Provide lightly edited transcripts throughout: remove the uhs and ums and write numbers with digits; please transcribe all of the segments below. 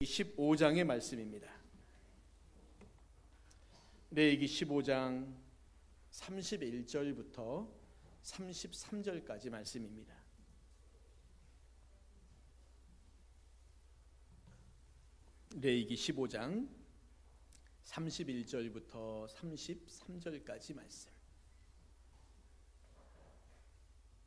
15장의 말씀입니다. 레위기 15장 31절부터 33절까지 말씀입니다. 레위기 15장 31절부터 33절까지 말씀.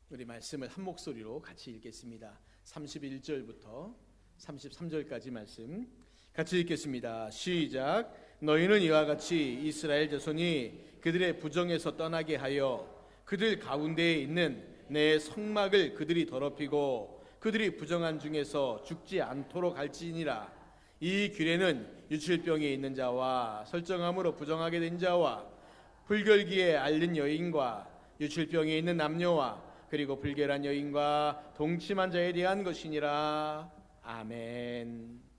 우리 말씀을 한 목소리로 같이 읽겠습니다. 31절부터 33절까지 말씀 같이 읽겠습니다. 시작. 너희는 이와 같이 이스라엘 자손이 그들의 부정에서 떠나게 하여 그들 가운데에 있는 내 성막을 그들이 더럽히고 그들이 부정한 중에서 죽지 않도록 할지니라. 이 규례는 유출병이 있는 자와 설정함으로 부정하게 된 자와 불결기에 앓는 여인과 유출병이 있는 남녀와 그리고 불결한 여인과 동침한 자에 대한 것이니라. 아멘.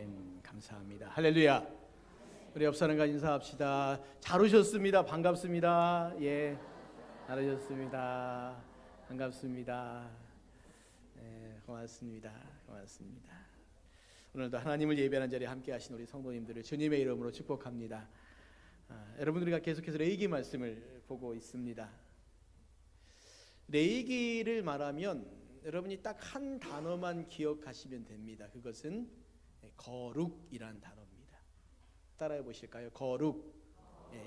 아멘. 감사합니다. 할렐루야. 우리 옆 사람과 인사합시다. 잘 오셨습니다. 반갑습니다. 예, 잘 오셨습니다. 반갑습니다. 고맙습니다. 고맙습니다. 오늘도 하나님을 예배하는 자리에 함께 하신 우리 성도님들을 주님의 이름으로 축복합니다. 여러분, 우리가 계속해서 레위기 말씀을 보고 있습니다. 레위기를 말하면 여러분이 딱 한 단어만 기억하시면 됩니다. 그것은 거룩이란 단어입니다. 따라해 보실까요? 거룩.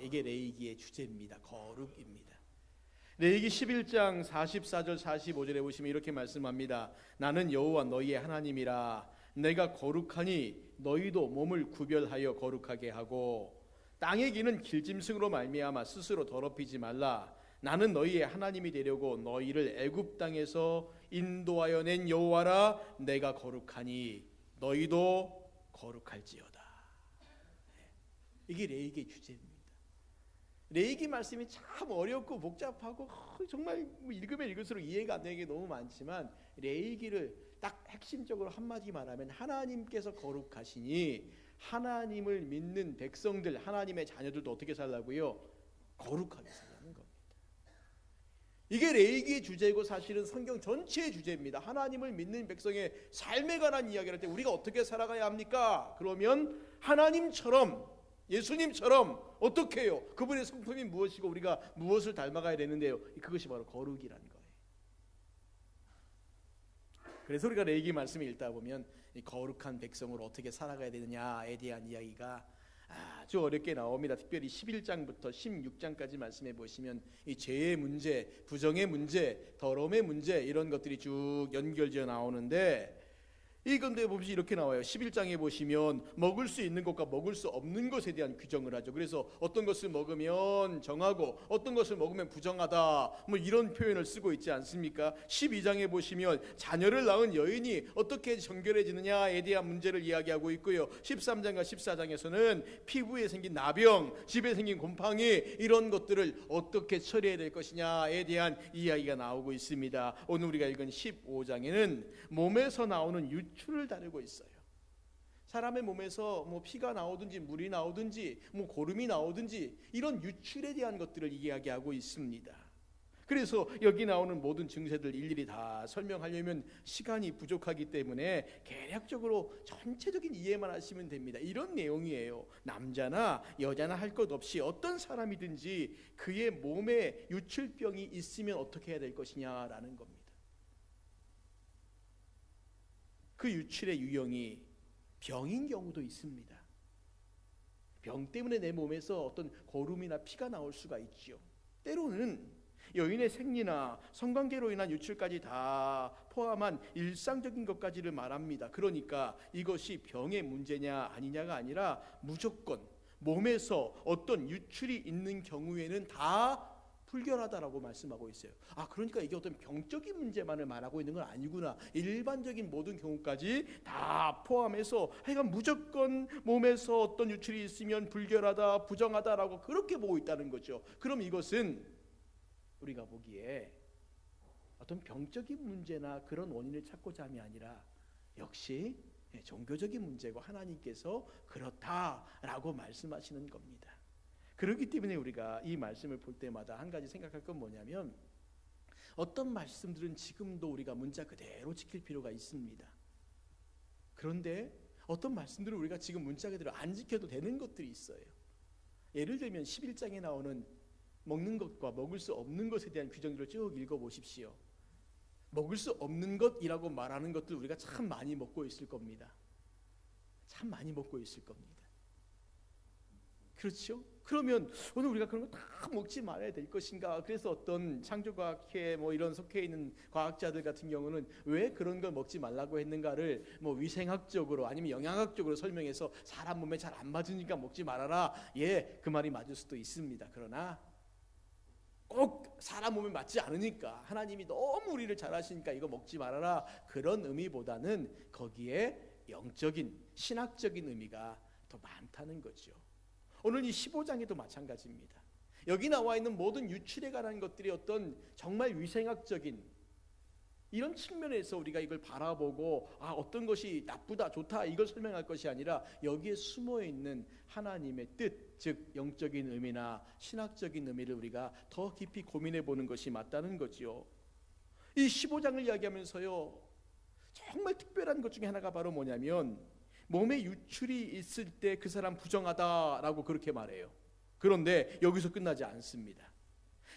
이게 레위기의 주제입니다. 거룩입니다. 레위기 11장 44절 45절에 보시면 이렇게 말씀합니다. 나는 여호와 너희의 하나님이라. 내가 거룩하니 너희도 몸을 구별하여 거룩하게 하고 땅의 기는 길짐승으로 말미암아 스스로 더럽히지 말라. 나는 너희의 하나님이 되려고 너희를 애굽 땅에서 인도하여 낸 여호와라. 내가 거룩하니 너희도 거룩할지어다. 이게 레위기의 주제입니다. 레위기 말씀이 참 어렵고 복잡하고 정말 읽으면 읽을수록 이해가 안 되는 게 너무 많지만, 레위기를 딱 핵심적으로 한마디 말하면 하나님께서 거룩하시니 하나님을 믿는 백성들, 하나님의 자녀들도 어떻게 살라고요? 거룩하게 살라는 겁니다. 이게 레위기의 주제이고 사실은 성경 전체의 주제입니다. 하나님을 믿는 백성의 삶에 관한 이야기를 할 때 우리가 어떻게 살아가야 합니까? 그러면 하나님처럼, 예수님처럼 어떻게 해요? 그분의 성품이 무엇이고 우리가 무엇을 닮아가야 되는데요? 그것이 바로 거룩이라는 거예요. 그래서 우리가 레위기 말씀을 읽다 보면 이 거룩한 백성으로 어떻게 살아가야 되느냐에 대한 이야기가 아주 어렵게 나옵니다. 특별히 11장부터 16장까지 말씀해 보시면 이 죄의 문제, 부정의 문제, 더러움의 문제, 이런 것들이 쭉 연결되어 나오는데, 이건데 보시면 이렇게 나와요. 11장에 보시면 먹을 수 있는 것과 먹을 수 없는 것에 대한 규정을 하죠. 그래서 어떤 것을 먹으면 정하고 어떤 것을 먹으면 부정하다, 뭐 이런 표현을 쓰고 있지 않습니까? 12장에 보시면 자녀를 낳은 여인이 어떻게 정결해지느냐에 대한 문제를 이야기하고 있고요. 13장과 14장에서는 피부에 생긴 나병, 집에 생긴 곰팡이, 이런 것들을 어떻게 처리해야 될 것이냐에 대한 이야기가 나오고 있습니다. 오늘 우리가 읽은 15장에는 몸에서 나오는 유출을 다루고 있어요. 사람의 몸에서 뭐 피가 나오든지 물이 나오든지 뭐 고름이 나오든지 이런 유출에 대한 것들을 이야기하고 있습니다. 그래서 여기 나오는 모든 증세들 일일이 다 설명하려면 시간이 부족하기 때문에 개략적으로 전체적인 이해만 하시면 됩니다. 이런 내용이에요. 남자나 여자나 할 것 없이 어떤 사람이든지 그의 몸에 유출병이 있으면 어떻게 해야 될 것이냐라는 겁니다. 그 유출의 유형이 병인 경우도 있습니다. 병 때문에 내 몸에서 어떤 고름이나 피가 나올 수가 있죠. 때로는 여인의 생리나 성관계로 인한 유출까지 다 포함한 일상적인 것까지를 말합니다. 그러니까 이것이 병의 문제냐 아니냐가 아니라 무조건 몸에서 어떤 유출이 있는 경우에는 다 불결하다라고 말씀하고 있어요. 그러니까 이게 어떤 병적인 문제만을 말하고 있는 건 아니구나. 일반적인 모든 경우까지 다 포함해서 하여간 무조건 몸에서 어떤 유출이 있으면 불결하다, 부정하다라고 그렇게 보고 있다는 거죠. 그럼 이것은 우리가 보기에 어떤 병적인 문제나 그런 원인을 찾고자 함이 아니라 역시 종교적인 문제고 하나님께서 그렇다라고 말씀하시는 겁니다. 그렇기 때문에 우리가 이 말씀을 볼 때마다 한 가지 생각할 건 뭐냐면, 어떤 말씀들은 지금도 우리가 문자 그대로 지킬 필요가 있습니다. 그런데 어떤 말씀들은 우리가 지금 문자 그대로 안 지켜도 되는 것들이 있어요. 예를 들면 11장에 나오는 먹는 것과 먹을 수 없는 것에 대한 규정들을 쭉 읽어보십시오. 먹을 수 없는 것이라고 말하는 것들 우리가 참 많이 먹고 있을 겁니다. 참 많이 먹고 있을 겁니다. 그렇죠? 그러면 오늘 우리가 그런 거 다 먹지 말아야 될 것인가? 그래서 어떤 창조과학회 뭐 이런 속해 있는 과학자들 같은 경우는 왜 그런 걸 먹지 말라고 했는가를 뭐 위생학적으로 아니면 영양학적으로 설명해서 사람 몸에 잘 안 맞으니까 먹지 말아라. 그 말이 맞을 수도 있습니다. 그러나 꼭 사람 몸에 맞지 않으니까, 하나님이 너무 우리를 잘 아시니까 이거 먹지 말아라, 그런 의미보다는 거기에 영적인 신학적인 의미가 더 많다는 거죠. 오늘 이 15장에도 마찬가지입니다. 여기 나와 있는 모든 유출에 관한 것들이 어떤 정말 위생학적인 이런 측면에서 우리가 이걸 바라보고 어떤 것이 나쁘다 좋다 이걸 설명할 것이 아니라 여기에 숨어있는 하나님의 뜻, 즉 영적인 의미나 신학적인 의미를 우리가 더 깊이 고민해 보는 것이 맞다는 거지요. 이 15장을 이야기하면서요, 정말 특별한 것 중에 하나가 바로 뭐냐면 몸에 유출이 있을 때 그 사람 부정하다라고 그렇게 말해요. 그런데 여기서 끝나지 않습니다.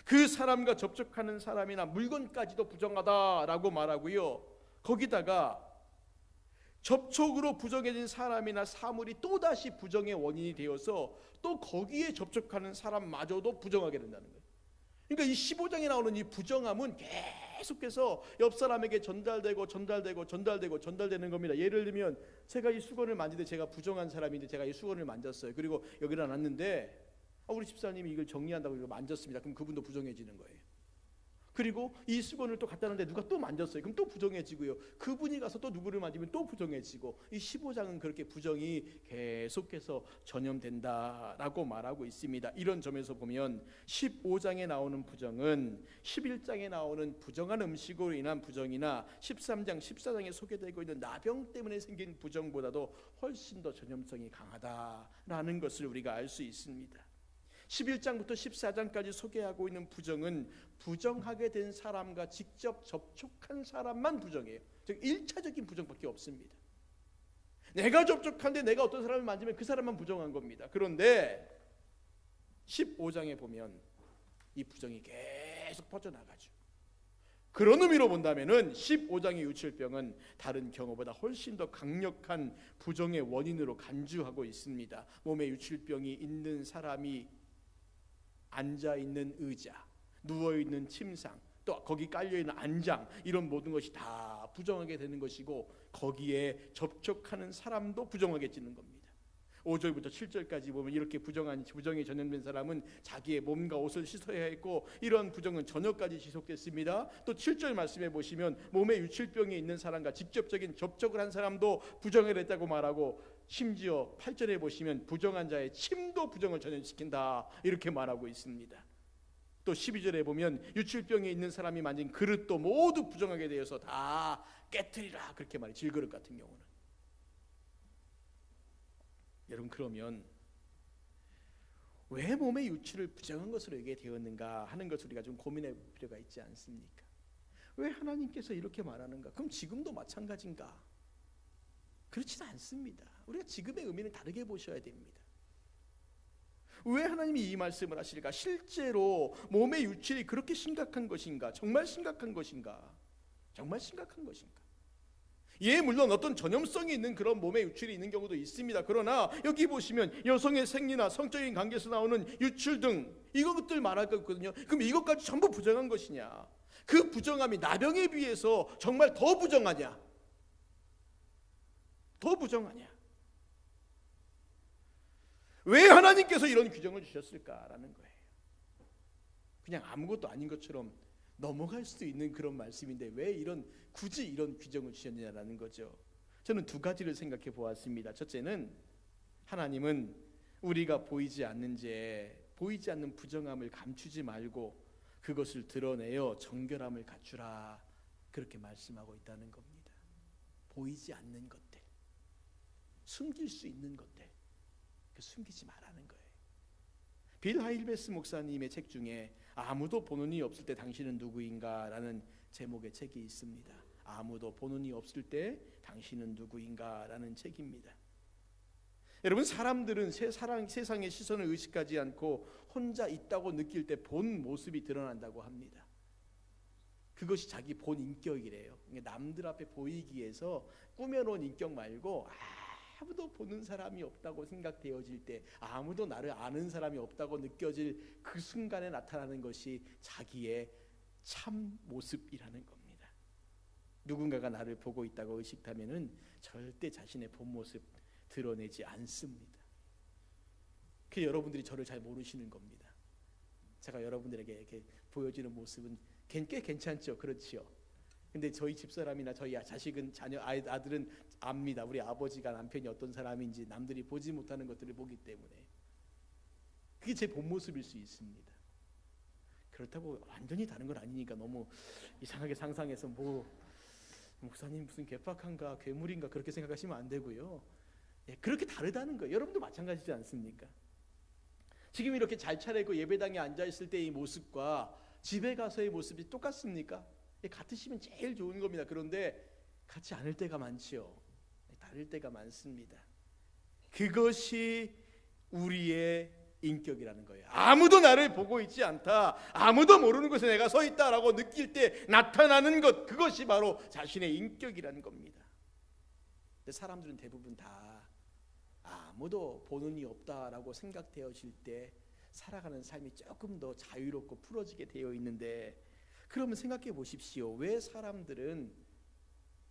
그 사람과 접촉하는 사람이나 물건까지도 부정하다라고 말하고요, 거기다가 접촉으로 부정해진 사람이나 사물이 또다시 부정의 원인이 되어서 또 거기에 접촉하는 사람마저도 부정하게 된다는 거예요. 그러니까 이 15장에 나오는 이 부정함은 계속해서 옆 사람에게 전달되는 겁니다. 예를 들면 제가 이 수건을 만지는데 제가 부정한 사람인데 제가 이 수건을 만졌어요. 그리고 여기다 놨는데 우리 집사님이 이걸 정리한다고 이거 만졌습니다. 그럼 그분도 부정해지는 거예요. 그리고 이 수건을 또 갖다 놨는데 누가 또 만졌어요. 그럼 또 부정해지고요. 그분이 가서 또 누구를 만지면 또 부정해지고, 이 15장은 그렇게 부정이 계속해서 전염된다라고 말하고 있습니다. 이런 점에서 보면 15장에 나오는 부정은 11장에 나오는 부정한 음식으로 인한 부정이나 13장, 14장에 소개되고 있는 나병 때문에 생긴 부정보다도 훨씬 더 전염성이 강하다라는 것을 우리가 알 수 있습니다. 11장부터 14장까지 소개하고 있는 부정은 부정하게 된 사람과 직접 접촉한 사람만 부정해요. 즉 1차적인 부정밖에 없습니다. 내가 접촉한데 내가 어떤 사람을 만지면 그 사람만 부정한 겁니다. 그런데 15장에 보면 이 부정이 계속 퍼져나가죠. 그런 의미로 본다면은 15장의 유출병은 다른 경우보다 훨씬 더 강력한 부정의 원인으로 간주하고 있습니다. 몸에 유출병이 있는 사람이 앉아있는 의자, 누워있는 침상, 또 거기 깔려있는 안장, 이런 모든 것이 다 부정하게 되는 것이고, 거기에 접촉하는 사람도 부정하게지는 겁니다. 5절부터 7절까지 보면 이렇게 부정에 전염된 사람은 자기의 몸과 옷을 씻어야 했고, 이런 부정은 저녁까지 지속됐습니다. 또 7절 말씀해 보시면 몸에 유출병이 있는 사람과 직접적인 접촉을 한 사람도 부정을 했다고 말하고, 심지어 8절에 보시면 부정한 자의 침도 부정을 전염시킨다 이렇게 말하고 있습니다. 또 12절에 보면 유출병에 있는 사람이 만진 그릇도 모두 부정하게 되어서 다 깨트리라 그렇게 말해요. 질그릇 같은 경우는. 여러분, 그러면 왜 몸의 유출을 부정한 것으로 얘기해 되었는가 하는 것을 우리가 좀 고민해 볼 필요가 있지 않습니까? 왜 하나님께서 이렇게 말하는가? 그럼 지금도 마찬가지인가? 그렇지는 않습니다. 우리가 지금의 의미는 다르게 보셔야 됩니다. 왜 하나님이 이 말씀을 하실까? 실제로 몸의 유출이 그렇게 심각한 것인가? 정말 심각한 것인가? 정말 심각한 것인가? 예, 물론 어떤 전염성이 있는 그런 몸의 유출이 있는 경우도 있습니다. 그러나 여기 보시면 여성의 생리나 성적인 관계에서 나오는 유출 등 이것들 말할 거거든요. 그럼 이것까지 전부 부정한 것이냐? 그 부정함이 나병에 비해서 정말 더 부정하냐? 더 부정하냐? 왜 하나님께서 이런 규정을 주셨을까라는 거예요. 그냥 아무것도 아닌 것처럼 넘어갈 수도 있는 그런 말씀인데 왜 굳이 이런 규정을 주셨느냐라는 거죠. 저는 두 가지를 생각해 보았습니다. 첫째는 하나님은 우리가 보이지 않는 부정함을 감추지 말고 그것을 드러내어 정결함을 갖추라 그렇게 말씀하고 있다는 겁니다. 보이지 않는 것들, 숨길 수 있는 것들, 숨기지 말라는 거예요. 빌 하일베스 목사님의 책 중에 아무도 보는 이 없을 때 당신은 누구인가 라는 제목의 책이 있습니다. 아무도 보는 이 없을 때 당신은 누구인가 라는 책입니다. 여러분, 사람들은 세상의 시선을 의식하지 않고 혼자 있다고 느낄 때 본 모습이 드러난다고 합니다. 그것이 자기 본 인격이래요. 남들 앞에 보이기 위해서 꾸며놓은 인격 말고 아무도 보는 사람이 없다고 생각되어질 때, 아무도 나를 아는 사람이 없다고 느껴질 그 순간에 나타나는 것이 자기의 참 모습이라는 겁니다. 누군가가 나를 보고 있다고 의식하면은 절대 자신의 본 모습 드러내지 않습니다. 그 여러분들이 저를 잘 모르시는 겁니다. 제가 여러분들에게 이렇게 보여지는 모습은 꽤 괜찮죠, 그렇지요. 근데 저희 집사람이나 저희 자식은 아들은 압니다. 우리 아버지가 남편이 어떤 사람인지 남들이 보지 못하는 것들을 보기 때문에 그게 제 본 모습일 수 있습니다. 그렇다고 완전히 다른 건 아니니까 너무 이상하게 상상해서 목사님 무슨 개팍한가 괴물인가 그렇게 생각하시면 안 되고요. 그렇게 다르다는 거예요. 여러분도 마찬가지지 않습니까? 지금 이렇게 잘 차리고 예배당에 앉아있을 때의 모습과 집에 가서의 모습이 똑같습니까? 같으시면 제일 좋은 겁니다. 그런데 같지 않을 때가 많지요. 다를 때가 많습니다. 그것이 우리의 인격이라는 거예요. 아무도 나를 보고 있지 않다, 아무도 모르는 곳에 내가 서 있다라고 느낄 때 나타나는 것, 그것이 바로 자신의 인격이라는 겁니다. 근데 사람들은 대부분 다 아무도 보는 이 없다라고 생각되어질 때 살아가는 삶이 조금 더 자유롭고 풀어지게 되어 있는데, 그러면 생각해 보십시오. 왜 사람들은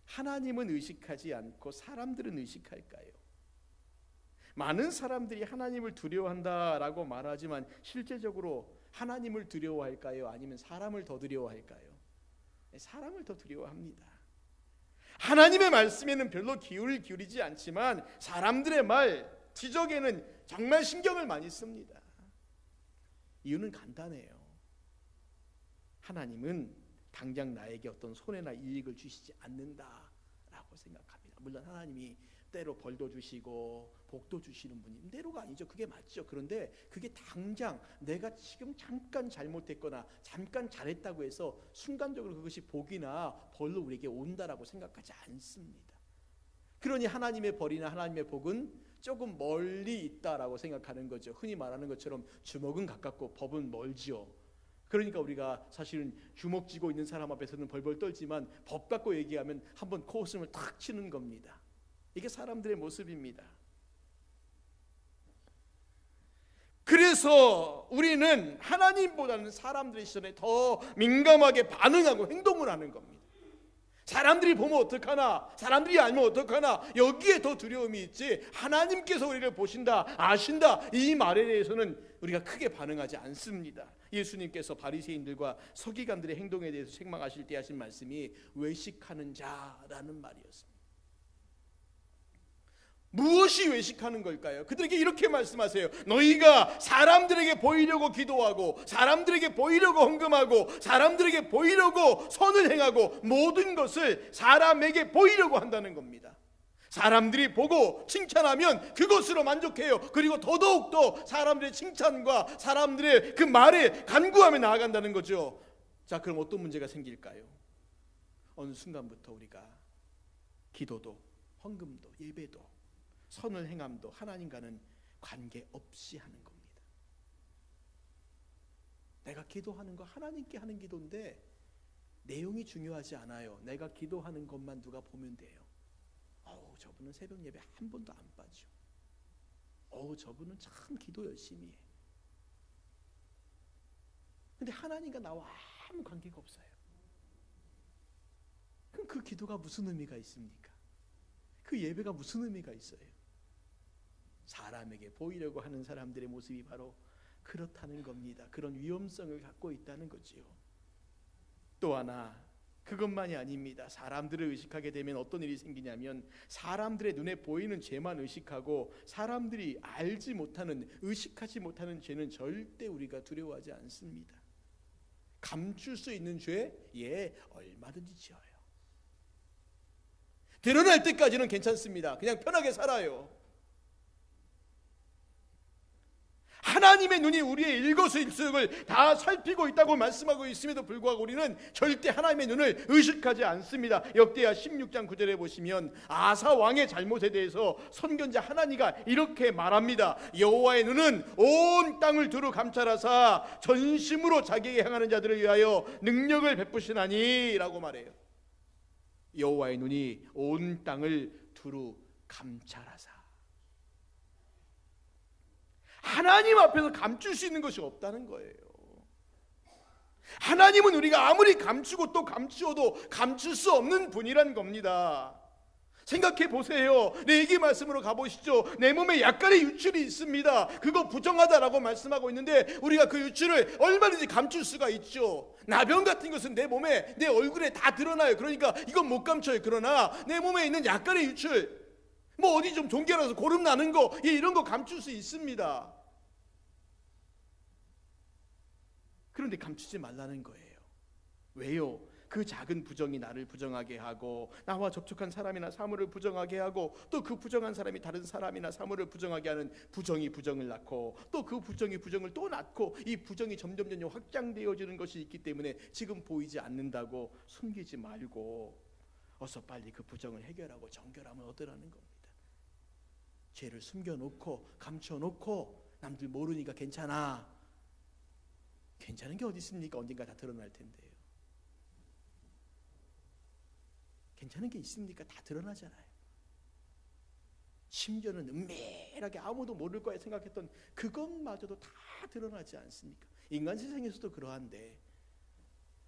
하나님은 의식하지 않고 사람들은 의식할까요? 많은 사람들이 하나님을 두려워한다라고 말하지만 실제적으로 하나님을 두려워할까요? 아니면 사람을 더 두려워할까요? 사람을 더 두려워합니다. 하나님의 말씀에는 별로 기울이지 않지만 사람들의 말, 지적에는 정말 신경을 많이 씁니다. 이유는 간단해요. 하나님은 당장 나에게 어떤 손해나 이익을 주시지 않는다라고 생각합니다. 물론 하나님이 때로 벌도 주시고 복도 주시는 분이 때로가 아니죠. 그게 맞죠. 그런데 그게 당장 내가 지금 잠깐 잘못했거나 잠깐 잘했다고 해서 순간적으로 그것이 복이나 벌로 우리에게 온다라고 생각하지 않습니다. 그러니 하나님의 벌이나 하나님의 복은 조금 멀리 있다라고 생각하는 거죠. 흔히 말하는 것처럼 주먹은 가깝고 법은 멀지요. 그러니까 우리가 사실은 주먹 쥐고 있는 사람 앞에서는 벌벌 떨지만 법 갖고 얘기하면 한번 코웃음을 탁 치는 겁니다. 이게 사람들의 모습입니다. 그래서 우리는 하나님보다는 사람들의 시선에 더 민감하게 반응하고 행동을 하는 겁니다. 사람들이 보면 어떡하나, 사람들이 알면 어떡하나, 여기에 더 두려움이 있지 하나님께서 우리를 보신다, 아신다, 이 말에 대해서는 우리가 크게 반응하지 않습니다. 예수님께서 바리새인들과 서기관들의 행동에 대해서 책망하실 때 하신 말씀이 외식하는 자라는 말이었습니다. 무엇이 외식하는 걸까요? 그들에게 이렇게 말씀하세요. 너희가 사람들에게 보이려고 기도하고 사람들에게 보이려고 헌금하고 사람들에게 보이려고 선을 행하고 모든 것을 사람에게 보이려고 한다는 겁니다. 사람들이 보고 칭찬하면 그것으로 만족해요. 그리고 더더욱더 사람들의 칭찬과 사람들의 그 말에 간구하며 나아간다는 거죠. 자, 그럼 어떤 문제가 생길까요? 어느 순간부터 우리가 기도도 헌금도 예배도 선을 행함도 하나님과는 관계없이 하는 겁니다. 내가 기도하는 거 하나님께 하는 기도인데 내용이 중요하지 않아요. 내가 기도하는 것만 누가 보면 돼요. 저분은 새벽 예배 한 번도 안 빠져. 저분은 참 기도 열심히 해. 근데 하나님과 나와 아무 관계가 없어요. 그럼 그 기도가 무슨 의미가 있습니까? 그 예배가 무슨 의미가 있어요? 사람에게 보이려고 하는 사람들의 모습이 바로 그렇다는 겁니다. 그런 위험성을 갖고 있다는 거지요. 또 하나, 그것만이 아닙니다. 사람들을 의식하게 되면 어떤 일이 생기냐면 사람들의 눈에 보이는 죄만 의식하고 사람들이 알지 못하는, 의식하지 못하는 죄는 절대 우리가 두려워하지 않습니다. 감출 수 있는 죄? 얼마든지 지어요. 드러날 때까지는 괜찮습니다. 그냥 편하게 살아요. 하나님의 눈이 우리의 일거수일투족을 다 살피고 있다고 말씀하고 있음에도 불구하고 우리는 절대 하나님의 눈을 의식하지 않습니다. 역대하 16장 9절에 보시면 아사 왕의 잘못에 대해서 선견자 하나니가 이렇게 말합니다. 여호와의 눈은 온 땅을 두루 감찰하사 전심으로 자기에게 향하는 자들을 위하여 능력을 베푸시나니 라고 말해요. 여호와의 눈이 온 땅을 두루 감찰하사. 하나님 앞에서 감출 수 있는 것이 없다는 거예요. 하나님은 우리가 아무리 감추고 또 감추어도 감출 수 없는 분이란 겁니다. 생각해 보세요. 레위기 말씀으로 가보시죠. 내 몸에 약간의 유출이 있습니다. 그거 부정하다라고 말씀하고 있는데 우리가 그 유출을 얼마든지 감출 수가 있죠. 나병 같은 것은 내 몸에, 내 얼굴에 다 드러나요. 그러니까 이건 못 감춰요. 그러나 내 몸에 있는 약간의 유출, 어디 좀 종결해서 고름 나는 거, 이런 거 감출 수 있습니다. 그런데 감추지 말라는 거예요. 왜요? 그 작은 부정이 나를 부정하게 하고, 나와 접촉한 사람이나 사물을 부정하게 하고, 또 그 부정한 사람이 다른 사람이나 사물을 부정하게 하는 부정이 부정을 낳고, 또 그 부정이 부정을 또 낳고, 이 부정이 점점 확장되어지는 것이 있기 때문에 지금 보이지 않는다고 숨기지 말고 어서 빨리 그 부정을 해결하고 정결함을 얻으라는 겁니다. 죄를 숨겨놓고 감춰놓고 남들 모르니까 괜찮아. 괜찮은 게 어디 있습니까? 언젠가 다 드러날 텐데요. 괜찮은 게 있습니까? 다 드러나잖아요. 심지어는 은밀하게 아무도 모를 거야 생각했던 그것마저도 다 드러나지 않습니까? 인간 세상에서도 그러한데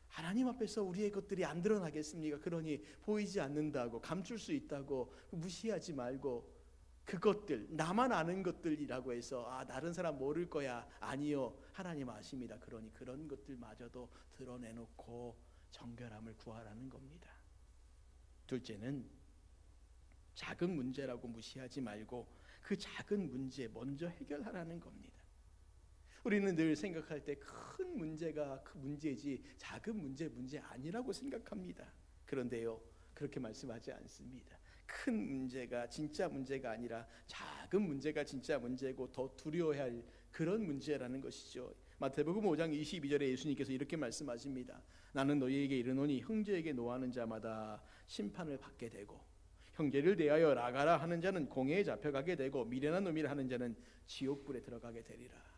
하나님 앞에서 우리의 것들이 안 드러나겠습니까? 그러니 보이지 않는다고, 감출 수 있다고 무시하지 말고, 그것들, 나만 아는 것들이라고 해서 다른 사람 모를 거야. 아니요, 하나님 아십니다. 그러니 그런 것들마저도 드러내놓고 정결함을 구하라는 겁니다. 둘째는 작은 문제라고 무시하지 말고 그 작은 문제 먼저 해결하라는 겁니다. 우리는 늘 생각할 때 큰 문제가 그 문제지 작은 문제 아니라고 생각합니다. 그런데요, 그렇게 말씀하지 않습니다. 큰 문제가 진짜 문제가 아니라 작은 문제가 진짜 문제고 더 두려워해야 할 그런 문제라는 것이죠. 마태복음 5장 22절에 예수님께서 이렇게 말씀하십니다. 나는 너희에게 이르노니 형제에게 노하는 자마다 심판을 받게 되고, 형제를 대하여 나가라 하는 자는 공회에 잡혀가게 되고, 미련한 놈이라 하는 자는 지옥불에 들어가게 되리라.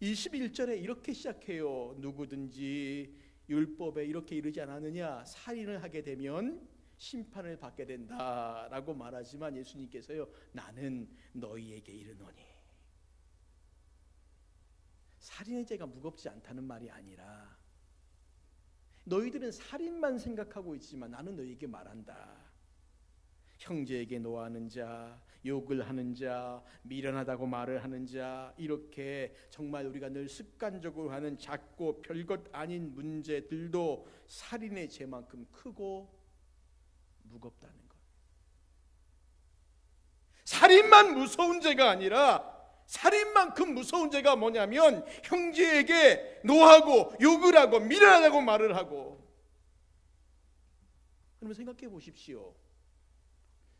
21절에 이렇게 시작해요. 누구든지 율법에 이렇게 이르지 않았느냐, 살인을 하게 되면 심판을 받게 된다라고 말하지만 예수님께서요, 나는 너희에게 이르노니. 살인의 죄가 무겁지 않다는 말이 아니라, 너희들은 살인만 생각하고 있지만 나는 너희에게 말한다. 형제에게 노하는 자, 욕을 하는 자, 미련하다고 말을 하는 자, 이렇게 정말 우리가 늘 습관적으로 하는 작고 별것 아닌 문제들도 살인의 죄만큼 크고 무겁다는 것. 살인만 무서운 죄가 아니라, 살인만큼 무서운 죄가 뭐냐면 형제에게 노하고 욕을 하고 미련하다고 말을 하고. 그러면 생각해 보십시오.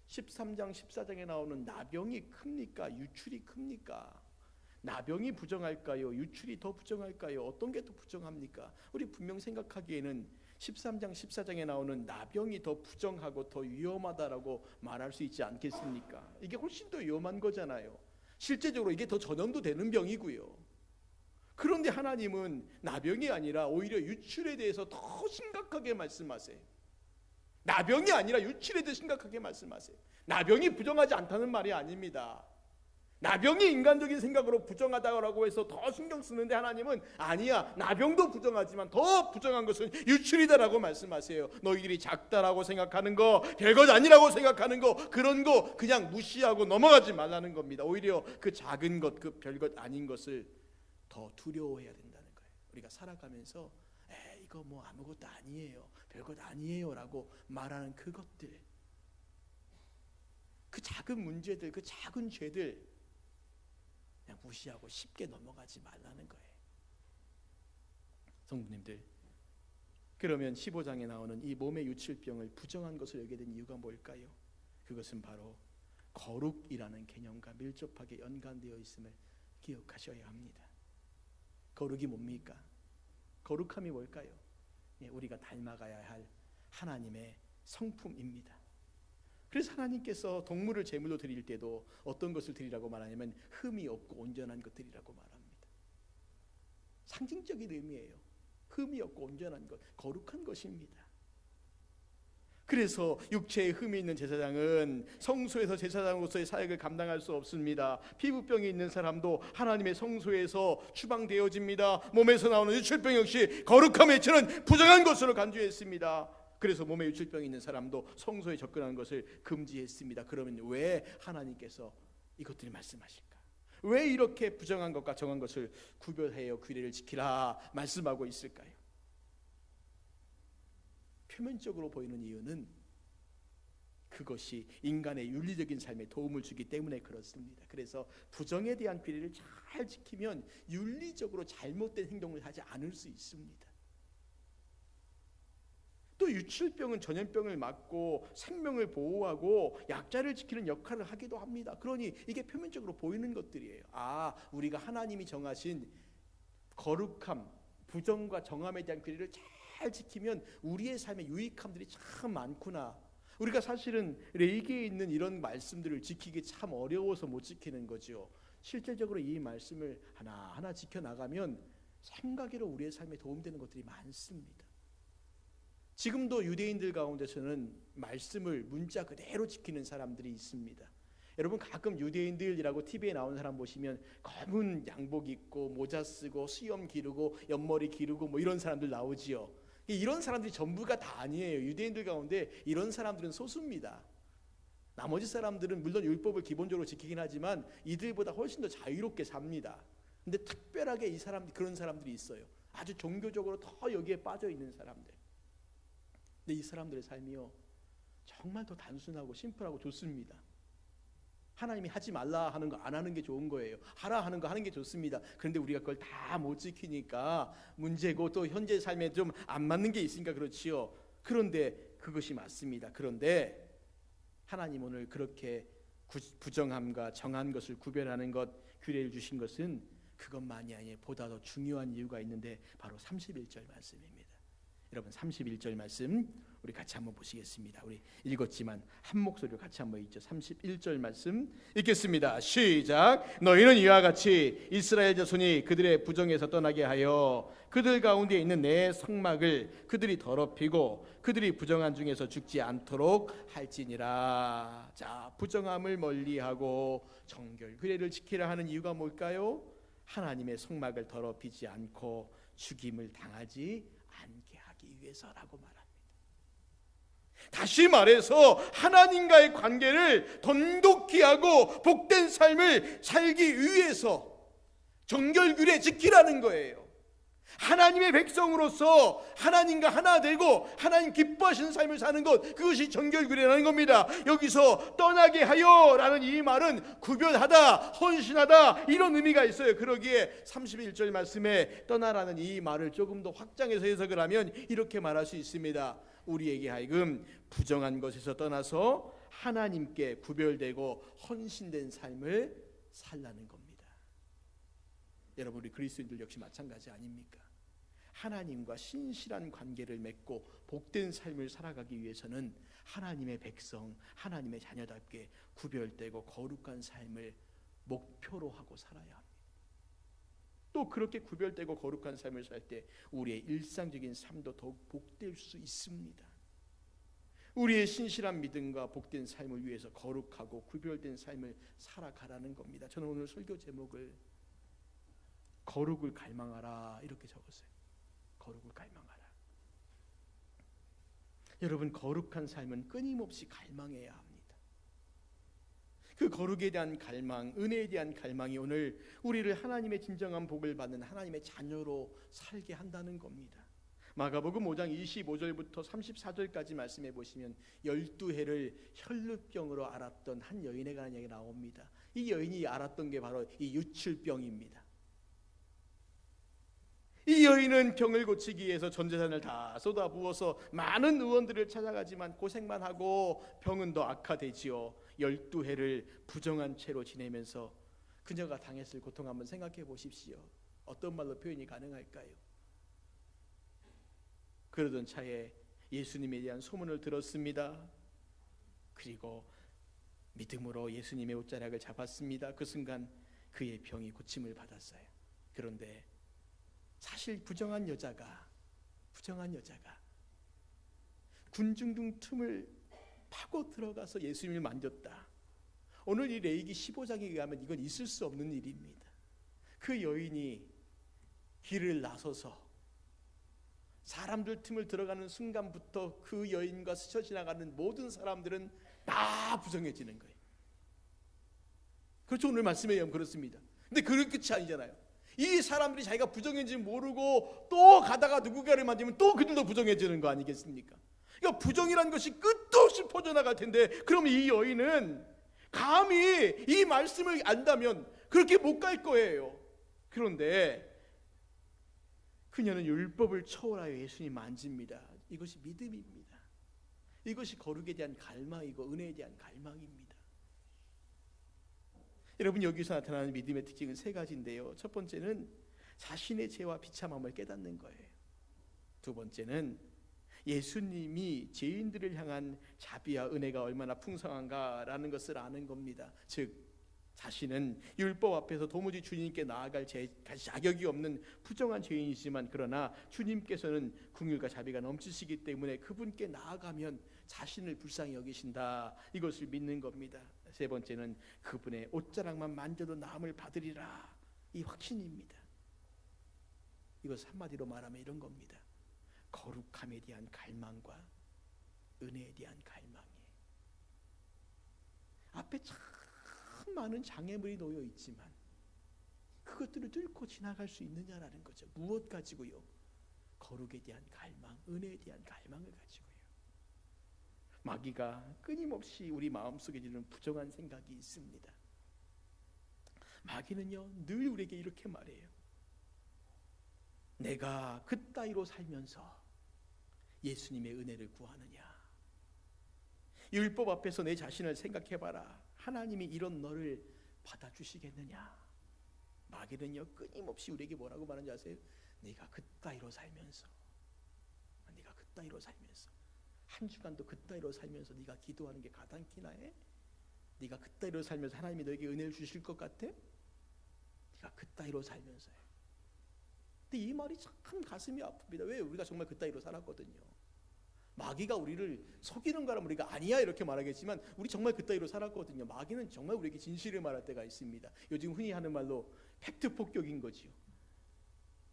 13장 14장에 나오는 나병이 큽니까? 유출이 큽니까? 나병이 부정할까요? 유출이 더 부정할까요? 어떤 게 더 부정합니까? 우리 분명 생각하기에는 13장 14장에 나오는 나병이 더 부정하고 더 위험하다라고 말할 수 있지 않겠습니까? 이게 훨씬 더 위험한 거잖아요. 실제적으로 이게 더 전염도 되는 병이고요. 그런데 하나님은 나병이 아니라 오히려 유출에 대해서 더 심각하게 말씀하세요. 나병이 아니라 유출에 대해 심각하게 말씀하세요. 나병이 부정하지 않다는 말이 아닙니다. 나병이 인간적인 생각으로 부정하다고 해서 더 신경 쓰는데 하나님은 아니야, 나병도 부정하지만 더 부정한 것은 유출이다라고 말씀하세요. 너희들이 작다라고 생각하는 거, 별것 아니라고 생각하는 거, 그런 거 그냥 무시하고 넘어가지 말라는 겁니다. 오히려 그 작은 것, 그 별것 아닌 것을 더 두려워해야 된다는 거예요. 우리가 살아가면서 이거 뭐 아무것도 아니에요, 별것 아니에요 라고 말하는 그것들, 그 작은 문제들, 그 작은 죄들 그냥 무시하고 쉽게 넘어가지 말라는 거예요. 성도님들, 그러면 15장에 나오는 이 몸의 유출병을 부정한 것을 여기게 된 이유가 뭘까요? 그것은 바로 거룩이라는 개념과 밀접하게 연관되어 있음을 기억하셔야 합니다. 거룩이 뭡니까? 거룩함이 뭘까요? 우리가 닮아가야 할 하나님의 성품입니다. 그래서 하나님께서 동물을 제물로 드릴 때도 어떤 것을 드리라고 말하냐면 흠이 없고 온전한 것 드리라고 말합니다. 상징적인 의미예요. 흠이 없고 온전한 것, 거룩한 것입니다. 그래서 육체에 흠이 있는 제사장은 성소에서 제사장으로서의 사역을 감당할 수 없습니다. 피부병이 있는 사람도 하나님의 성소에서 추방되어집니다. 몸에서 나오는 유출병 역시 거룩함에 저는 부정한 것으로 간주했습니다. 그래서 몸에 유출병이 있는 사람도 성소에 접근하는 것을 금지했습니다. 그러면 왜 하나님께서 이것들을 말씀하실까? 왜 이렇게 부정한 것과 정한 것을 구별하여 규례를 지키라 말씀하고 있을까요? 표면적으로 보이는 이유는 그것이 인간의 윤리적인 삶에 도움을 주기 때문에 그렇습니다. 그래서 부정에 대한 규례를 잘 지키면 윤리적으로 잘못된 행동을 하지 않을 수 있습니다. 또 유출병은 전염병을 막고 생명을 보호하고 약자를 지키는 역할을 하기도 합니다. 그러니 이게 표면적으로 보이는 것들이에요. 우리가 하나님이 정하신 거룩함, 부정과 정함에 대한 규례를 잘 지키면 우리의 삶에 유익함들이 참 많구나. 우리가 사실은 레위기에 있는 이런 말씀들을 지키기 참 어려워서 못 지키는 거죠. 실질적으로 이 말씀을 하나하나 지켜나가면 생각으로 우리의 삶에 도움되는 것들이 많습니다. 지금도 유대인들 가운데서는 말씀을 문자 그대로 지키는 사람들이 있습니다. 여러분 가끔 유대인들이라고 TV에 나오는 사람 보시면 검은 양복 입고 모자 쓰고 수염 기르고 옆머리 기르고 뭐 이런 사람들 나오지요. 이런 사람들이 전부가 다 아니에요. 유대인들 가운데 이런 사람들은 소수입니다. 나머지 사람들은 물론 율법을 기본적으로 지키긴 하지만 이들보다 훨씬 더 자유롭게 삽니다. 근데 특별하게 그런 사람들이 있어요. 아주 종교적으로 더 여기에 빠져 있는 사람들. 근데 이 사람들의 삶이요 정말 더 단순하고 심플하고 좋습니다. 하나님이 하지 말라 하는 거 안 하는 게 좋은 거예요. 하라 하는 거 하는 게 좋습니다. 그런데 우리가 그걸 다 못 지키니까 문제고 또 현재 삶에 좀 안 맞는 게 있으니까 그렇지요. 그런데 그것이 맞습니다. 그런데 하나님 오늘 그렇게 부정함과 정한 것을 구별하는 것, 규례를 주신 것은 그것만이 아니에요. 보다 더 중요한 이유가 있는데 바로 31절 말씀입니다. 여러분 31절 말씀 우리 같이 한번 보시겠습니다. 우리 읽었지만 한 목소리로 같이 한번 읽죠. 31절 말씀 읽겠습니다. 시작. 너희는 이와 같이 이스라엘 자손이 그들의 부정에서 떠나게 하여 그들 가운데 있는 내 성막을 그들이 더럽히고 그들이 부정한 중에서 죽지 않도록 할지니라. 자, 부정함을 멀리하고 정결 규례를 지키라 하는 이유가 뭘까요? 하나님의 성막을 더럽히지 않고 죽임을 당하지 않게 하기 위해서라고 말합니다. 다시 말해서 하나님과의 관계를 돈독히 하고 복된 삶을 살기 위해서 정결규례 지키라는 거예요. 하나님의 백성으로서 하나님과 하나 되고 하나님 기뻐하시는 삶을 사는 것, 그것이 정결규례라는 겁니다. 여기서 떠나게 하여 라는 이 말은 구별하다, 헌신하다 이런 의미가 있어요. 그러기에 31절 말씀에 떠나라는 이 말을 조금 더 확장해서 해석을 하면 이렇게 말할 수 있습니다. 우리에게 하여금 부정한 것에서 떠나서 하나님께 구별되고 헌신된 삶을 살라는 겁니다. 여러분 우리 그리스도인들 역시 마찬가지 아닙니까? 하나님과 신실한 관계를 맺고 복된 삶을 살아가기 위해서는 하나님의 백성, 하나님의 자녀답게 구별되고 거룩한 삶을 목표로 하고 살아야 합니다. 또 그렇게 구별되고 거룩한 삶을 살 때 우리의 일상적인 삶도 더욱 복될 수 있습니다. 우리의 신실한 믿음과 복된 삶을 위해서 거룩하고 구별된 삶을 살아가라는 겁니다. 저는 오늘 설교 제목을 거룩을 갈망하라 이렇게 적었어요. 거룩을 갈망하라. 여러분 거룩한 삶은 끊임없이 갈망해야 합니다. 그 거룩에 대한 갈망, 은혜에 대한 갈망이 오늘 우리를 하나님의 진정한 복을 받는 하나님의 자녀로 살게 한다는 겁니다. 마가복음 5장 25절부터 34절까지 말씀해 보시면 12해를 혈루병으로 앓았던 한 여인에 관한 이야기가 나옵니다. 이 여인이 앓았던 게 바로 이 유출병입니다. 이 여인은 병을 고치기 위해서 전 재산을 다 쏟아부어서 많은 의원들을 찾아가지만 고생만 하고 병은 더 악화되지요. 12해를 부정한 채로 지내면서 그녀가 당했을 고통 한번 생각해 보십시오. 어떤 말로 표현이 가능할까요? 그러던 차에 예수님에 대한 소문을 들었습니다. 그리고 믿음으로 예수님의 옷자락을 잡았습니다. 그 순간 그의 병이 고침을 받았어요. 그런데 사실 부정한 여자가 군중등 틈을 파고 들어가서 예수님을 만졌다. 오늘 이 레위기 15장에 의하면 이건 있을 수 없는 일입니다. 그 여인이 길을 나서서 사람들 틈을 들어가는 순간부터 그 여인과 스쳐 지나가는 모든 사람들은 다 부정해지는 거예요. 그렇죠. 오늘 말씀에 의하면 그렇습니다. 근데 그런 끝이 아니잖아요. 이 사람들이 자기가 부정해진지 모르고 또 가다가 누군가를 만지면 또 그들도 부정해지는 거 아니겠습니까? 그러니까 부정이라는 것이 끝도 없이 퍼져나갈 텐데 그럼 이 여인은 감히 이 말씀을 안다면 그렇게 못 갈 거예요. 그런데 그녀는 율법을 초월하여 예수님 만집니다. 이것이 믿음입니다. 이것이 거룩에 대한 갈망이고 은혜에 대한 갈망입니다. 여러분, 여기서 나타나는 믿음의 특징은 세 가지인데요. 첫 번째는 자신의 죄와 비참함을 깨닫는 거예요. 두 번째는 예수님이 죄인들을 향한 자비와 은혜가 얼마나 풍성한가라는 것을 아는 겁니다. 즉 자신은 율법 앞에서 도무지 주님께 나아갈 자격이 없는 부정한 죄인이지만, 그러나 주님께서는 긍휼과 자비가 넘치시기 때문에 그분께 나아가면 자신을 불쌍히 여기신다, 이것을 믿는 겁니다. 세 번째는 그분의 옷자락만 만져도 나음을 받으리라, 이 확신입니다. 이것 한마디로 말하면 이런 겁니다. 거룩함에 대한 갈망과 은혜에 대한 갈망이에요. 앞에 참 많은 장애물이 놓여 있지만 그것들을 뚫고 지나갈 수 있느냐라는 거죠. 무엇 가지고요? 거룩에 대한 갈망, 은혜에 대한 갈망을 가지고요. 마귀가 끊임없이 우리 마음속에 지는 부정한 생각이 있습니다. 마귀는요, 늘 우리에게 이렇게 말해요. 내가 그따위로 살면서 예수님의 은혜를 구하느냐? 율법 앞에서 내 자신을 생각해봐라. 하나님이 이런 너를 받아주시겠느냐? 마귀는요, 끊임없이 우리에게 뭐라고 말하는지 아세요? 네가 그따위로 살면서, 네가 그따위로 살면서, 한 주간도 그따위로 살면서 네가 기도하는 게 가당키나 해? 네가 그따위로 살면서 하나님이 너에게 은혜를 주실 것 같아? 네가 그따위로 살면서 해. 근데 이 말이 참 가슴이 아픕니다. 왜? 우리가 정말 그따위로 살았거든요. 마귀가 우리를 속이는 거라면 우리가 아니야 이렇게 말하겠지만 우리 정말 그따위로 살았거든요. 마귀는 정말 우리에게 진실을 말할 때가 있습니다. 요즘 흔히 하는 말로 팩트 폭격인 거지요.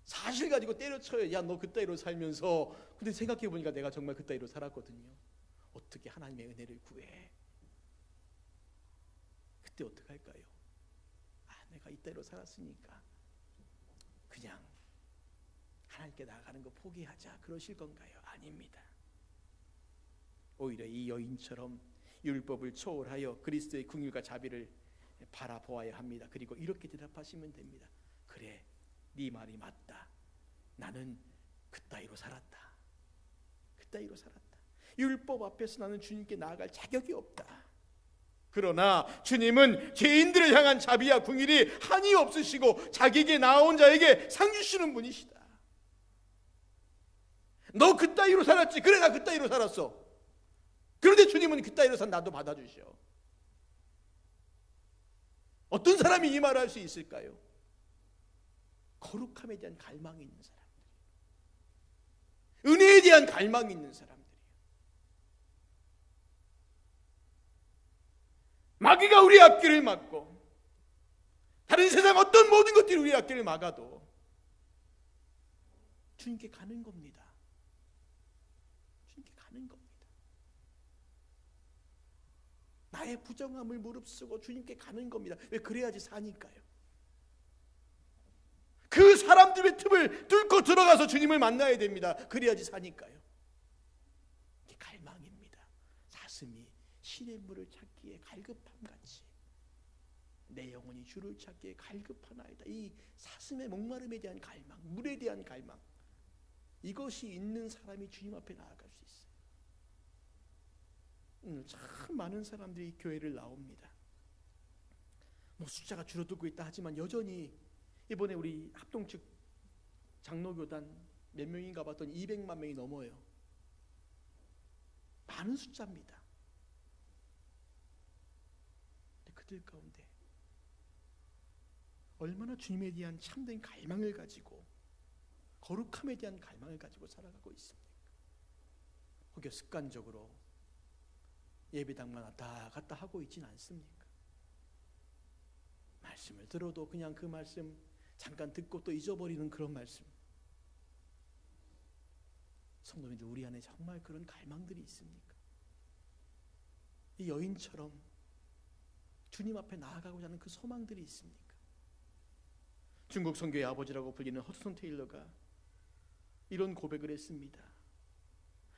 사실 가지고 때려쳐요. 야, 너 그따위로 살면서. 근데 생각해보니까 내가 정말 그따위로 살았거든요. 어떻게 하나님의 은혜를 구해? 그때 어떻게 할까요? 내가 이따위로 살았으니까 그냥 하나님께 나아가는 거 포기하자, 그러실 건가요? 아닙니다. 오히려 이 여인처럼 율법을 초월하여 그리스도의 긍휼과 자비를 바라보아야 합니다. 그리고 이렇게 대답하시면 됩니다. 그래, 네 말이 맞다. 나는 그따위로 살았다. 그따위로 살았다. 율법 앞에서 나는 주님께 나아갈 자격이 없다. 그러나 주님은 죄인들을 향한 자비와 긍휼이 한이 없으시고 자기에게 나온 자에게 상 주시는 분이시다. 너 그따위로 살았지? 그래, 나 그따위로 살았어. 그런데 주님은 그따위로 산 나도 받아주셔. 어떤 사람이 이 말을 할 수 있을까요? 거룩함에 대한 갈망이 있는 사람들, 은혜에 대한 갈망이 있는 사람들이에요. 마귀가 우리의 앞길을 막고 다른 세상 어떤 모든 것들이 우리의 앞길을 막아도 주님께 가는 겁니다. 주님께 가는 겁니다. 나의 부정함을 무릅쓰고 주님께 가는 겁니다. 왜? 그래야지 사니까요. 그 사람들의 틈을 뚫고 들어가서 주님을 만나야 됩니다. 그래야지 사니까요. 이게 갈망입니다. 사슴이 시냇물을 찾기에 갈급함같이 내 영혼이 주를 찾기에 갈급하나이다. 이 사슴의 목마름에 대한 갈망, 물에 대한 갈망, 이것이 있는 사람이 주님 앞에 나아갈 수 있어요. 참 많은 사람들이 교회를 나옵니다. 숫자가 줄어들고 있다 하지만 여전히 이번에 우리 합동 측 장로교단 몇 명인가 봤더니 200만 명이 넘어요. 많은 숫자입니다. 근데 그들 가운데 얼마나 주님에 대한 참된 갈망을 가지고 거룩함에 대한 갈망을 가지고 살아가고 있습니까? 혹여 습관적으로 예배당만 왔다 갔다 하고 있지는 않습니까? 말씀을 들어도 그냥 그 말씀 잠깐 듣고 또 잊어버리는 그런 말씀. 성도님들, 우리 안에 정말 그런 갈망들이 있습니까? 이 여인처럼 주님 앞에 나아가고자 하는 그 소망들이 있습니까? 중국 선교의 아버지라고 불리는 허드슨 테일러가 이런 고백을 했습니다.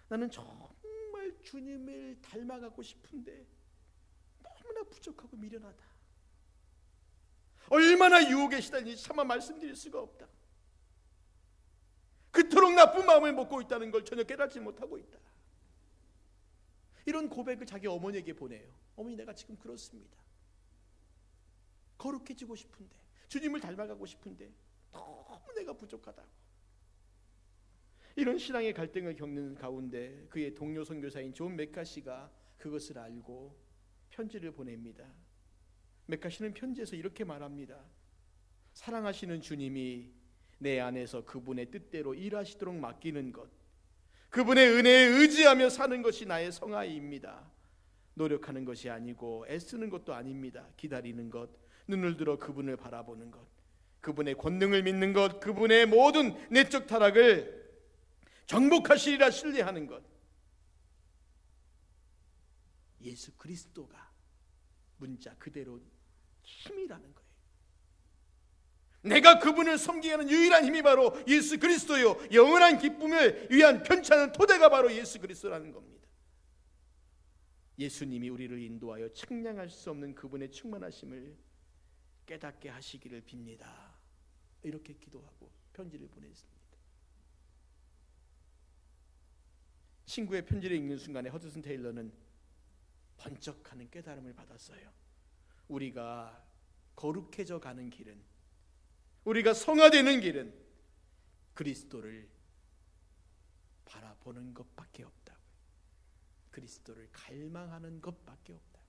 나는 정말 주님을 닮아가고 싶은데 너무나 부족하고 미련하다. 얼마나 유혹에 시달리는지 차마 말씀드릴 수가 없다. 그토록 나쁜 마음을 먹고 있다는 걸 전혀 깨닫지 못하고 있다. 이런 고백을 자기 어머니에게 보내요. 어머니, 내가 지금 그렇습니다. 거룩해지고 싶은데, 주님을 닮아가고 싶은데 너무 내가 부족하다고. 이런 신앙의 갈등을 겪는 가운데 그의 동료 선교사인 존 메카시가 그것을 알고 편지를 보냅니다. 메카시는 편지에서 이렇게 말합니다. 사랑하시는 주님이 내 안에서 그분의 뜻대로 일하시도록 맡기는 것, 그분의 은혜에 의지하며 사는 것이 나의 성화입니다. 노력하는 것이 아니고 애쓰는 것도 아닙니다. 기다리는 것, 눈을 들어 그분을 바라보는 것, 그분의 권능을 믿는 것, 그분의 모든 내적 타락을 정복하시리라 신뢰하는 것. 예수 그리스도가 문자 그대로 힘이라는 거예요. 내가 그분을 섬기게 하는 유일한 힘이 바로 예수 그리스도요, 영원한 기쁨을 위한 편찮은 토대가 바로 예수 그리스도라는 겁니다. 예수님이 우리를 인도하여 측량할 수 없는 그분의 충만하심을 깨닫게 하시기를 빕니다. 이렇게 기도하고 편지를 보냈습니다. 친구의 편지를 읽는 순간에 허드슨 테일러는 번쩍하는 깨달음을 받았어요. 우리가 거룩해져 가는 길은, 우리가 성화되는 길은 그리스도를 바라보는 것밖에 없다고. 그리스도를 갈망하는 것밖에 없다.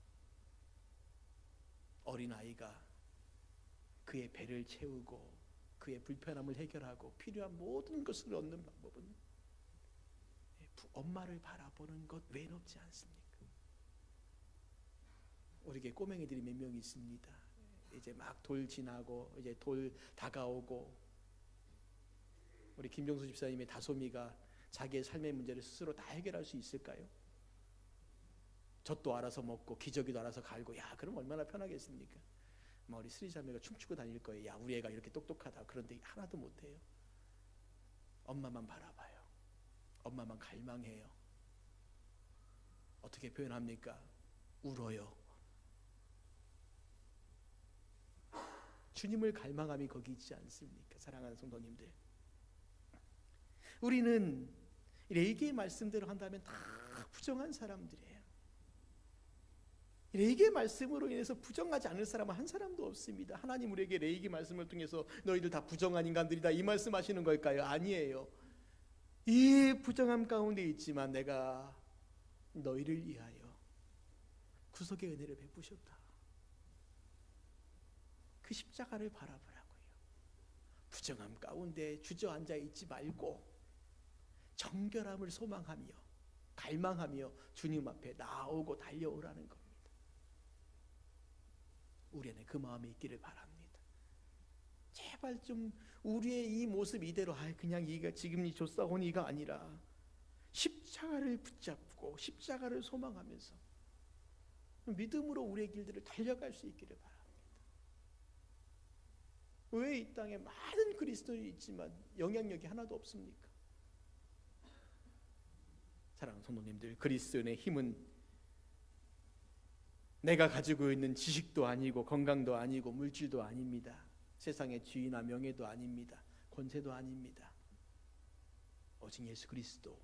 어린아이가 그의 배를 채우고 그의 불편함을 해결하고 필요한 모든 것을 얻는 방법은 엄마를 바라보는 것 외엔 없지 않습니까? 우리에게 꼬맹이들이 몇 명 있습니다. 이제 막 돌 지나고 이제 돌 다가오고, 우리 김종수 집사님의 다솜이가 자기의 삶의 문제를 스스로 다 해결할 수 있을까요? 젖도 알아서 먹고 기저귀도 알아서 갈고, 야 그럼 얼마나 편하겠습니까? 우리 스리자매가 춤추고 다닐 거예요. 야 우리 애가 이렇게 똑똑하다. 그런데 하나도 못해요. 엄마만 바라봐요. 엄마만 갈망해요. 어떻게 표현합니까? 울어요. 주님을 갈망함이 거기 있지 않습니까? 사랑하는 성도님들, 우리는 레이기의 말씀대로 한다면 다 부정한 사람들이에요. 레이기의 말씀으로 인해서 부정하지 않을 사람은 한 사람도 없습니다. 하나님 우리에게 레이기 말씀을 통해서 너희들 다 부정한 인간들이다 이 말씀하시는 걸까요? 아니에요. 이 부정함 가운데 있지만 내가 너희를 위하여 구속의 은혜를 베푸셨다. 그 십자가를 바라보라고요. 부정함 가운데 주저앉아 있지 말고 정결함을 소망하며 갈망하며 주님 앞에 나오고 달려오라는 겁니다. 우리 안에 그 마음이 있기를 바랍니다. 제발 좀 우리의 이 모습 이대로 그냥 이가 지금 이 조사혼이가 아니라 십자가를 붙잡고 십자가를 소망하면서 믿음으로 우리의 길들을 달려갈 수 있기를 바랍니다. 왜 이 땅에 많은 그리스도인이 있지만 영향력이 하나도 없습니까? 사랑하는 성도님들, 그리스도인의 힘은 내가 가지고 있는 지식도 아니고 건강도 아니고 물질도 아닙니다. 세상의 지위나 명예도 아닙니다. 권세도 아닙니다. 오직 예수 그리스도,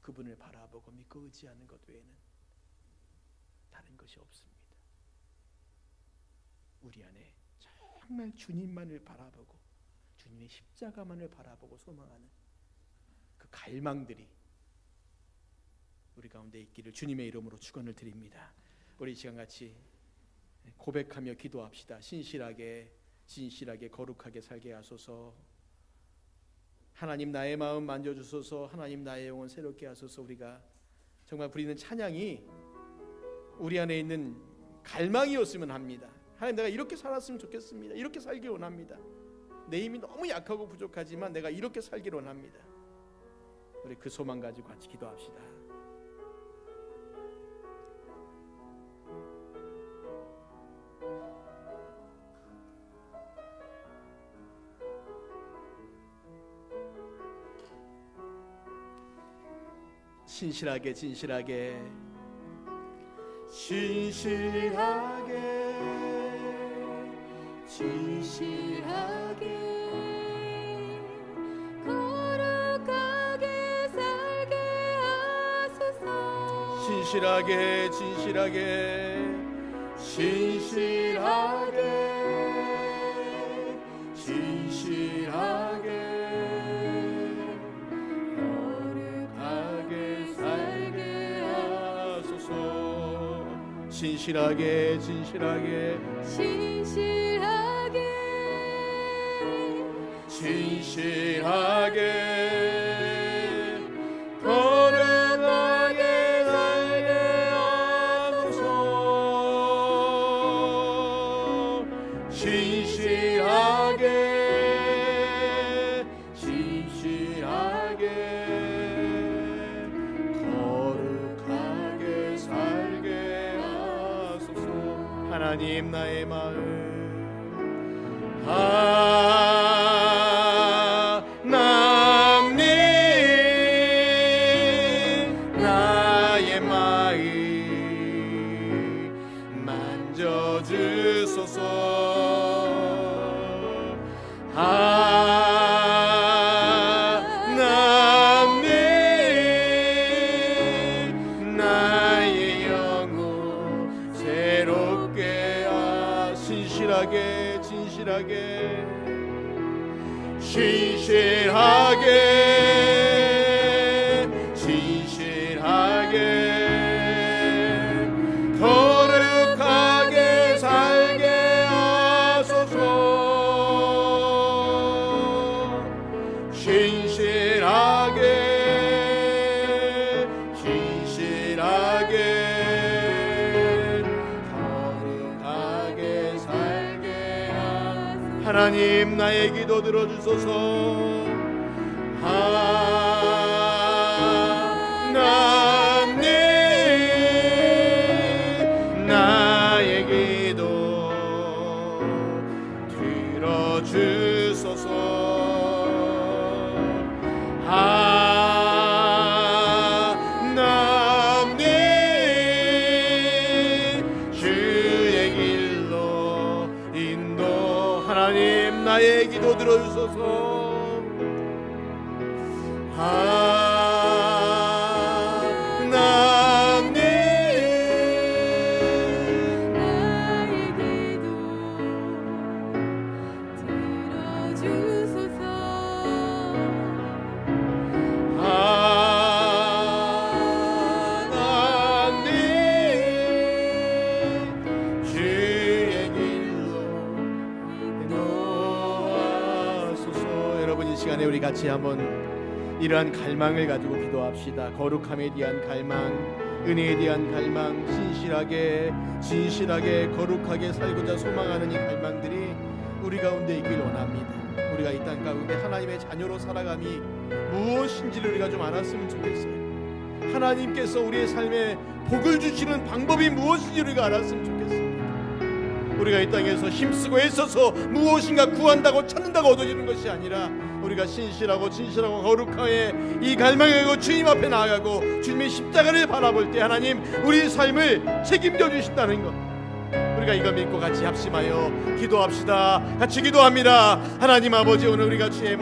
그분을 바라보고 믿고 의지하는 것 외에는 다른 것이 없습니다. 우리 안에 정말 주님만을 바라보고 주님의 십자가만을 바라보고 소망하는 그 갈망들이 우리 가운데 있기를 주님의 이름으로 축원을 드립니다. 우리 시간 같이 고백하며 기도합시다. 신실하게 진실하게 거룩하게 살게 하소서. 하나님 나의 마음 만져주소서. 하나님 나의 영혼 새롭게 하소서. 우리가 정말 부리는 찬양이 우리 안에 있는 갈망이었으면 합니다. 하나님, 내가 이렇게 살았으면 좋겠습니다. 이렇게 살기 원합니다. 내 힘이 너무 약하고 부족하지만 내가 이렇게 살기를 원합니다. 우리 그 소망 가지고 같이 기도합시다. 신실하게 진실하게 진실하게 진실하게 진실하게 진실하게 진실하게 진실하게 거룩하게 살게 하소서. 진실하게 진실하게 진실하게 진실하게 거룩하게 살게 하소서. 진실하게 진실하게 거룩하게 살게 하소서. 하나님 나의 마음 하나님 나의 마음 만져주소서. 하나님 나의 영혼 새롭게 진실하게 진실하게 진실하게 진실하게 거룩하게 살게 하소서. 진실하게 진실하게 거룩하게 살게 하소서. 하나님 나의 기도 들어주소서. 하나님 나의 기도 들어주소서. 하나님 주의 길로 인도. 하나님 나의 기도 들어주소서. 하나님 나의 기도 들어주소서. 하나님 주의 길로 인도하소서. 여러분 이 시간에 우리 같이 한번 이러한 갈망을 가지고 기도합시다. 거룩함에 대한 갈망, 은혜에 대한 갈망, 진실하게 진실하게 거룩하게 살고자 소망하는 이 갈망들이 우리 가운데 있길 원합니다. 우리가 이 땅 가운데 하나님의 자녀로 살아감이 무엇인지를 우리가 좀 알았으면 좋겠어요. 하나님께서 우리의 삶에 복을 주시는 방법이 무엇인지 우리가 알았으면 좋겠습니다. 우리가 이 땅에서 힘쓰고 애써서 무엇인가 구한다고 찾는다고 얻어지는 것이 아니라 우리가 신실하고 진실하고 거룩하게 이 갈망을 가지고 주님 앞에 나아가고 주님의 십자가를 바라볼 때 하나님 우리 삶을 책임져 주신다는 것, 우리가 이거 믿고 같이 합심하여 기도합시다. 같이 기도합니다. 하나님 아버지, 오늘 우리가 주의